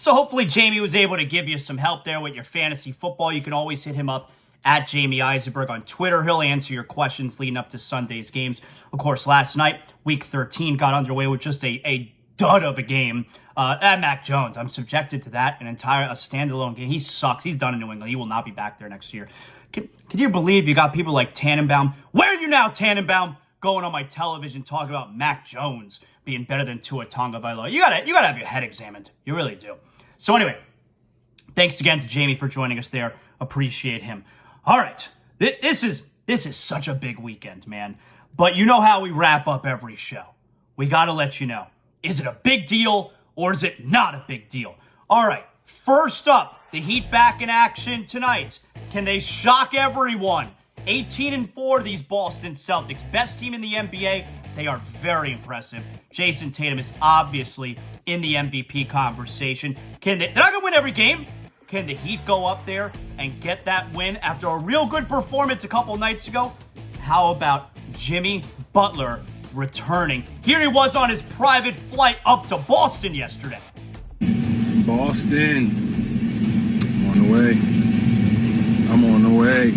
So hopefully Jamie was able to give you some help there with your fantasy football. You can always hit him up at Jamie Eisenberg on Twitter. He'll answer your questions leading up to Sunday's games. Of course, last night, Week 13 got underway with just a dud of a game. Mac Jones, I'm subjected to that, a standalone game. He sucks. He's done in New England. He will not be back there next year. Can you believe you got people like Tannenbaum? Where are you now, Tannenbaum? Going on my television talking about Mac Jones being better than Tua Tagovailoa. You gotta have your head examined. You really do. So anyway, thanks again to Jamie for joining us there. Appreciate him. All right, this is such a big weekend, man. But you know how we wrap up every show. We gotta let you know. Is it a big deal or is it not a big deal? All right, first up, the Heat back in action tonight. Can they shock everyone? 18-4, these Boston Celtics. Best team in the NBA. They are very impressive. Jason Tatum is obviously in the MVP conversation. They're not going to win every game. Can the Heat go up there and get that win after a real good performance a couple nights ago? How about Jimmy Butler returning? Here he was on his private flight up to Boston yesterday. Boston. I'm on the way.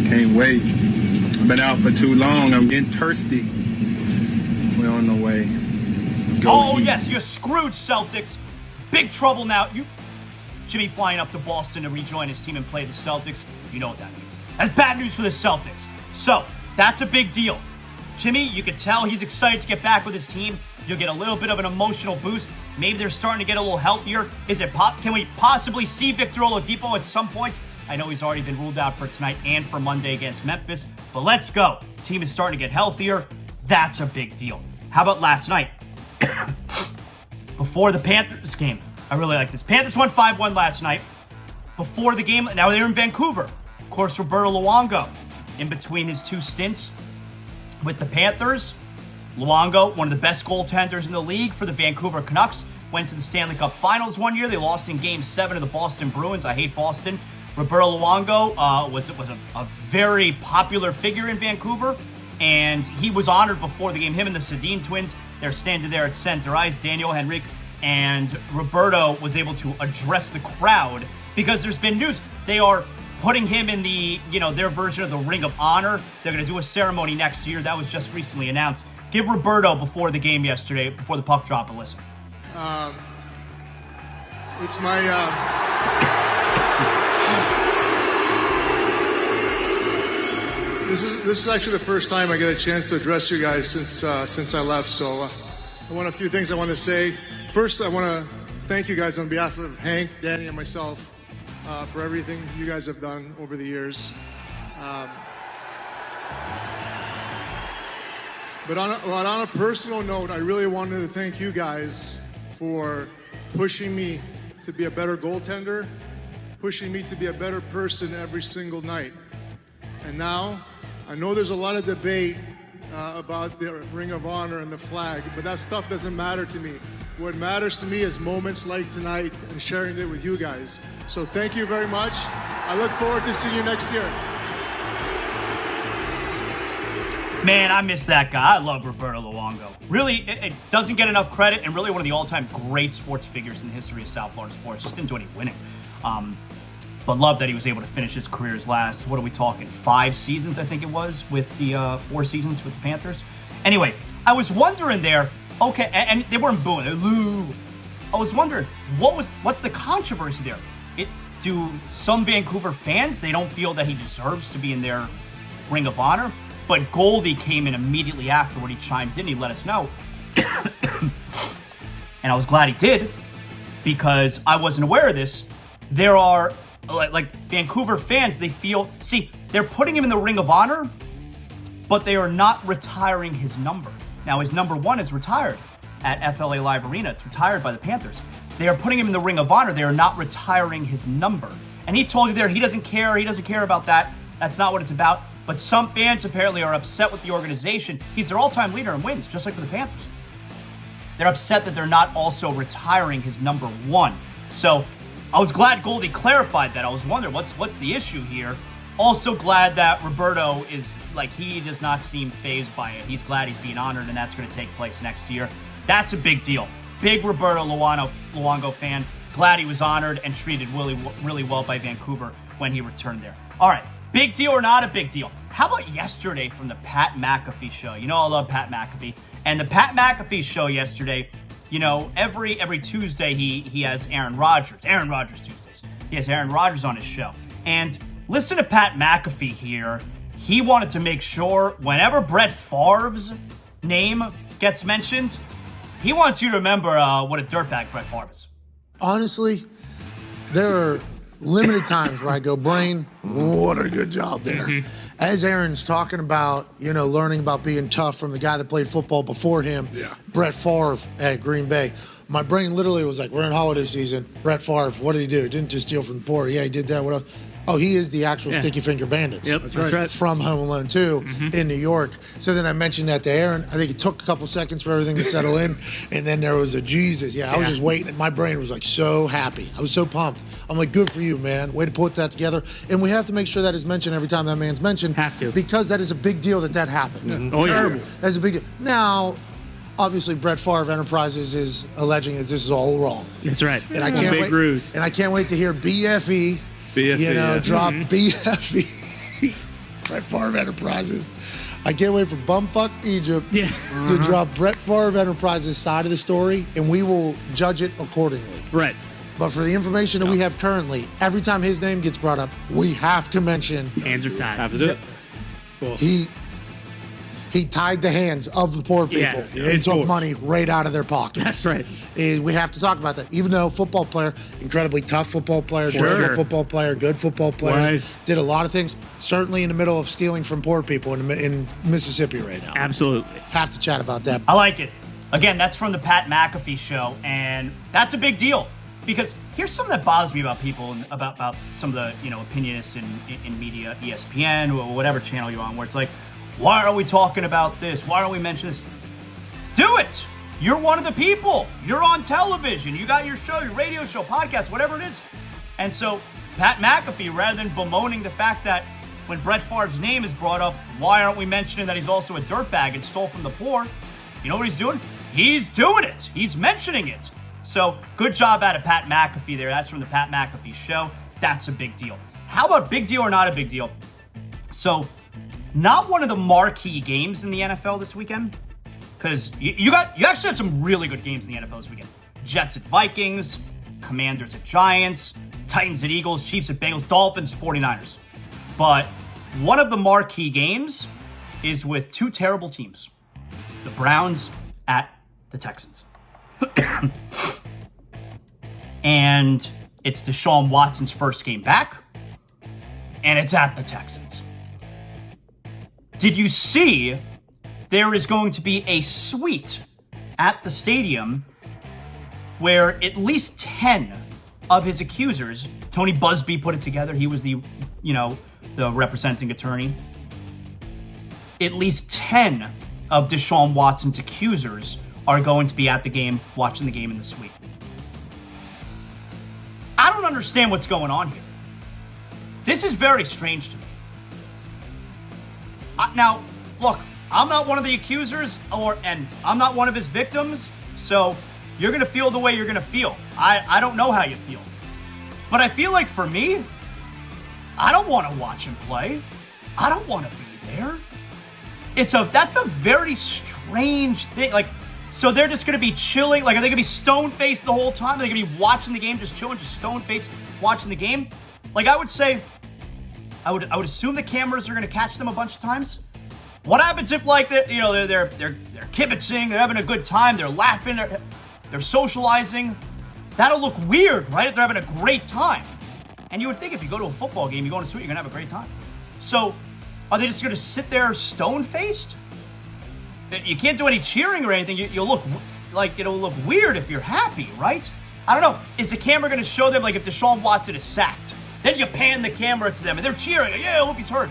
Can't wait. I've been out for too long. I'm getting thirsty. We're on the way. Go Heat. Yes, you're screwed, Celtics. Big trouble now. Jimmy flying up to Boston to rejoin his team and play the Celtics. You know what that means. That's bad news for the Celtics. So, that's a big deal. Jimmy, you can tell he's excited to get back with his team. You'll get a little bit of an emotional boost. Maybe they're starting to get a little healthier. Can we possibly see Victor Oladipo at some point? I know he's already been ruled out for tonight and for Monday against Memphis, but let's go. Team is starting to get healthier. That's a big deal. How about last night? Before the Panthers game. I really like this. Panthers won 5-1 last night. Before the game, now they're in Vancouver. Of course, Roberto Luongo, in between his two stints with the Panthers. Luongo, one of the best goaltenders in the league for the Vancouver Canucks, went to the Stanley Cup Finals one year. They lost in Game 7 to the Boston Bruins. I hate Boston. Roberto Luongo was a very popular figure in Vancouver, and he was honored before the game. Him and the Sedin twins, they're standing there at center ice, Daniel Henrique, and Roberto was able to address the crowd because there's been news. They are putting him in their version of the Ring of Honor. They're going to do a ceremony next year. That was just recently announced. Give Roberto, before the game yesterday, before the puck drop, a listen. It's my... This is actually the first time I get a chance to address you guys since I left. So I want a few things I want to say. First, I want to thank you guys on behalf of Hank, Danny, and myself for everything you guys have done over the years. But on a personal note, I really wanted to thank you guys for pushing me to be a better goaltender, pushing me to be a better person every single night. And now, I know there's a lot of debate about the Ring of Honor and the flag, but that stuff doesn't matter to me. What matters to me is moments like tonight and sharing it with you guys. So thank you very much. I look forward to seeing you next year. Man, I miss that guy. I love Roberto Luongo. Really, it doesn't get enough credit, and really one of the all-time great sports figures in the history of South Florida sports. Just didn't do any winning. But love that he was able to finish his career's last, what are we talking, 5 seasons, I think it was, with the 4 seasons with the Panthers. Anyway, I was wondering there, okay, and they weren't booing, I was wondering, what's the controversy there? Do some Vancouver fans, they don't feel that he deserves to be in their Ring of Honor? But Goldie came in immediately afterward. He chimed in, he let us know. And I was glad he did, because I wasn't aware of this. There are, like Vancouver fans, they feel, they're putting him in the Ring of Honor, but they are not retiring his number. Now, his number 1 is retired at FLA Live Arena. It's retired by the Panthers. They are putting him in the Ring of Honor. They are not retiring his number. And he told you there, he doesn't care. He doesn't care about that. That's not what it's about. But some fans apparently are upset with the organization. He's their all-time leader in wins, just like for the Panthers. They're upset that they're not also retiring his number 1. So I was glad Goldie clarified that. I was wondering, what's the issue here? Also glad that Roberto is, he does not seem fazed by it. He's glad he's being honored, and that's going to take place next year. That's a big deal. Big Roberto Luongo fan. glad he was honored and treated really well by Vancouver when he returned there. All right, big deal or not a big deal? How about yesterday from the Pat McAfee show? You know I love Pat McAfee. And the Pat McAfee show yesterday, you know, every Tuesday he has Aaron Rodgers Tuesdays. He has Aaron Rodgers on his show. And listen to Pat McAfee here. He wanted to make sure whenever Brett Favre's name gets mentioned, he wants you to remember what a dirtbag Brett Favre is. Honestly, there are limited times where I go, Brain, what a good job there. As Aaron's talking about, you know, learning about being tough from the guy that played football before him, Brett Favre at Green Bay. My brain literally was like, we're in holiday season. Brett Favre, what did he do? Didn't just steal from the poor. Yeah, he did that. What else? Oh, he is the actual Sticky Finger Bandits. Yep, that's right. From Home Alone 2 in New York. So then I mentioned that to Aaron. I think it took a couple seconds for everything to settle in. And then there was a Jesus. Yeah, I was just waiting. My brain was like so happy. I was so pumped. I'm like, good for you, man. Way to put that together. And we have to make sure that is mentioned every time that man's mentioned. Have to. Because that is a big deal that happened. Oh, yeah. That's a big deal. Now, obviously, Brett Favre Enterprises is alleging that this is all wrong. That's right. And I can't Big wait. ruse. And I can't wait to hear BFE. You know, drop BFE. Brett Favre Enterprises. I can't wait for bumfuck Egypt to drop Brett Favre Enterprises' side of the story, and we will judge it accordingly. Right. But for the information that we have currently, every time his name gets brought up, we have to mention. Hands are tied. Have to do it. Cool. He tied the hands of the poor people and took money right out of their pockets. That's right. We have to talk about that. Even though football player, incredibly tough football player, durable football player, good football player, did a lot of things, certainly in the middle of stealing from poor people in Mississippi right now. Absolutely. Have to chat about that. I like it. Again, that's from the Pat McAfee show, and that's a big deal. Because here's something that bothers me about people and about some of the, you know, opinionists in media, ESPN, or whatever channel you're on, where it's like, why are we talking about this? Why don't we mention this? Do it! You're one of the people. You're on television. You got your show, your radio show, podcast, whatever it is. And so Pat McAfee, rather than bemoaning the fact that when Brett Favre's name is brought up, why aren't we mentioning that he's also a dirtbag and stole from the poor? You know what he's doing? He's doing it. He's mentioning it. So good job out of Pat McAfee there. That's from the Pat McAfee show. That's a big deal. How about big deal or not a big deal? So not one of the marquee games in the NFL this weekend, because you actually had some really good games in the NFL this weekend. Jets at Vikings, Commanders at Giants, Titans at Eagles, Chiefs at Bengals, Dolphins, 49ers. But one of the marquee games is with two terrible teams. The Browns at the Texans. And it's Deshaun Watson's first game back, and it's at the Texans. Did you see there is going to be a suite at the stadium where at least 10 of his accusers, Tony Busby put it together, he was the representing attorney. At least 10 of Deshaun Watson's accusers are going to be at the game, watching the game in the suite. I don't understand what's going on here. This is very strange to me. Now, look, I'm not one of the accusers, and I'm not one of his victims, so you're going to feel the way you're going to feel. I don't know how you feel. But I feel like for me, I don't want to watch him play. I don't want to be there. That's a very strange thing. Like, so they're just going to be chilling? Like, are they going to be stone-faced the whole time? Are they going to be watching the game, just chilling, just stone-faced watching the game? Like, I would say, I would assume the cameras are going to catch them a bunch of times. What happens if, like, they're kibitzing, they're having a good time, they're laughing, they're socializing? That'll look weird, right? If they're having a great time. And you would think if you go to a football game, you go in a suite, you're going to have a great time. So, are they just going to sit there stone-faced? You can't do any cheering or anything. You'll look like it'll look weird if you're happy, right? I don't know. Is the camera going to show them, like, if Deshaun Watson is sacked? Then you pan the camera to them, and they're cheering. Yeah, I hope he's hurt.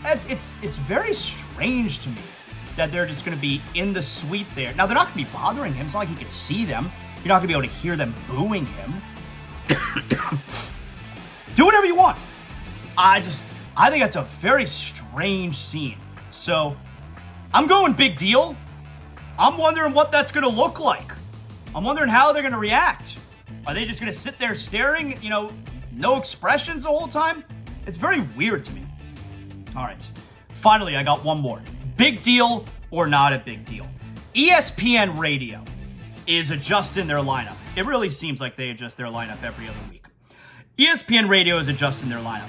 It's very strange to me that they're just going to be in the suite there. Now, they're not going to be bothering him. It's not like he can see them. You're not going to be able to hear them booing him. Do whatever you want. I think that's a very strange scene. So, I'm going big deal. I'm wondering what that's going to look like. I'm wondering how they're going to react. Are they just going to sit there staring, no expressions the whole time? It's very weird to me. All right. Finally, I got one more. Big deal or not a big deal? ESPN Radio is adjusting their lineup. It really seems like they adjust their lineup every other week. ESPN Radio is adjusting their lineup.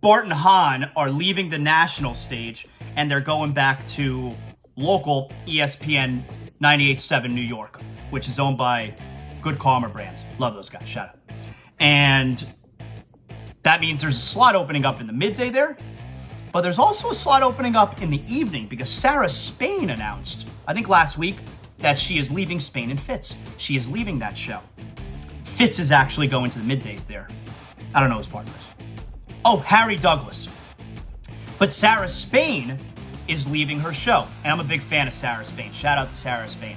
Bart and Hahn are leaving the national stage, and they're going back to local ESPN 98.7 New York, which is owned by Good Karma Brands. Love those guys. Shout out. And that means there's a slot opening up in the midday there, but there's also a slot opening up in the evening because Sarah Spain announced, I think last week, that she is leaving Spain and Fitz. She is leaving that show. Fitz is actually going to the middays there. I don't know his partners. Oh, Harry Douglas. But Sarah Spain is leaving her show. And I'm a big fan of Sarah Spain. Shout out to Sarah Spain.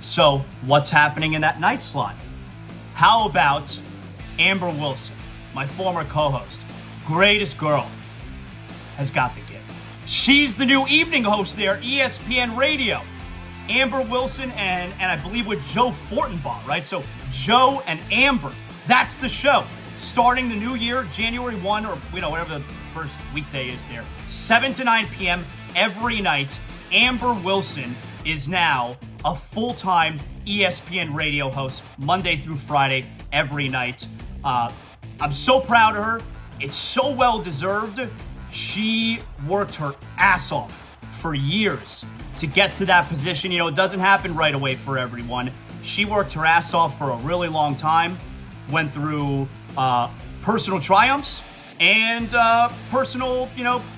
So, what's happening in that night slot? How about Amber Wilson, my former co-host, greatest girl, has got the gig. She's the new evening host there, ESPN Radio. Amber Wilson and I believe with Joe Fortenbaugh, right? So Joe and Amber, that's the show. Starting the new year, January 1 or whatever the first weekday is there, 7 to 9 p.m. every night. Amber Wilson is now a full-time ESPN Radio host Monday through Friday every night. I'm so proud of her. It's so well-deserved. She worked her ass off for years to get to that position. It doesn't happen right away for everyone. She worked her ass off for a really long time, went through personal triumphs and personal,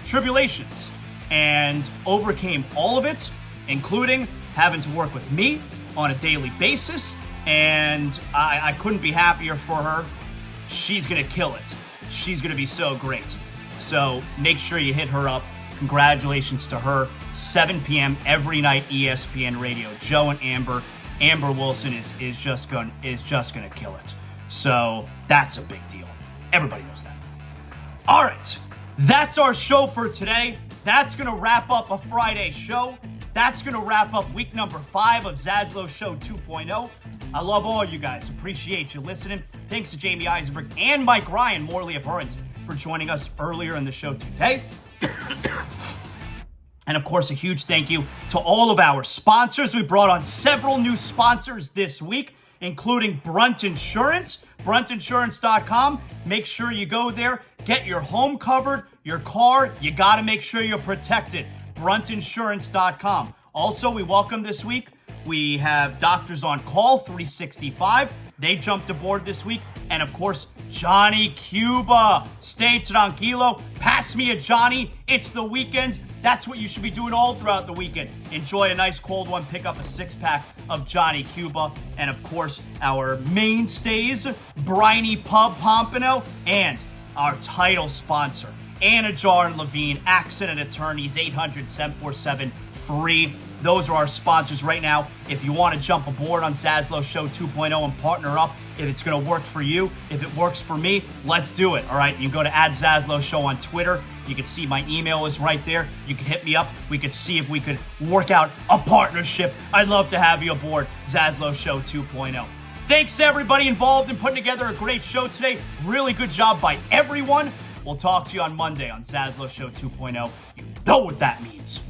tribulations, and overcame all of it, including having to work with me on a daily basis, and I couldn't be happier for her. She's gonna kill it. She's gonna be so great. So make sure you hit her up. Congratulations to her. 7 p.m. every night, ESPN Radio. Joe and Amber. Amber Wilson is just gonna kill it. So that's a big deal. Everybody knows that. All right, that's our show for today. That's gonna wrap up a Friday show. That's gonna wrap up week number 5 of ZASLOW Show 2.0. I love all you guys. Appreciate you listening. Thanks to Jamie Eisenberg and Mike Ryan, morally abhorrent, for joining us earlier in the show today. And of course, a huge thank you to all of our sponsors. We brought on several new sponsors this week, including Brunt Insurance, bruntinsurance.com. Make sure you go there, get your home covered, your car, you got to make sure you're protected. bruntinsurance.com. Also, we welcome this week, we have Doctors on Call 365. They jumped aboard this week. And of course, Johnny Cuba. Stay tranquilo. Pass me a Johnny. It's the weekend. That's what you should be doing all throughout the weekend. Enjoy a nice cold one. Pick up a 6-pack of Johnny Cuba. And of course, our mainstays, Briny Pub Pompano, and our title sponsor, Anidjar and Levine, accident attorneys, 800-747-FREE. Those are our sponsors right now. If you want to jump aboard on ZASLOW Show 2.0 and partner up, if it's going to work for you, if it works for me, let's do it. All right, you go to @ZASLOW Show on Twitter. You can see my email is right there. You can hit me up. We could see if we could work out a partnership. I'd love to have you aboard ZASLOW Show 2.0. Thanks to everybody involved in putting together a great show today. Really good job by everyone. We'll talk to you on Monday on ZASLOW Show 2.0. You know what that means.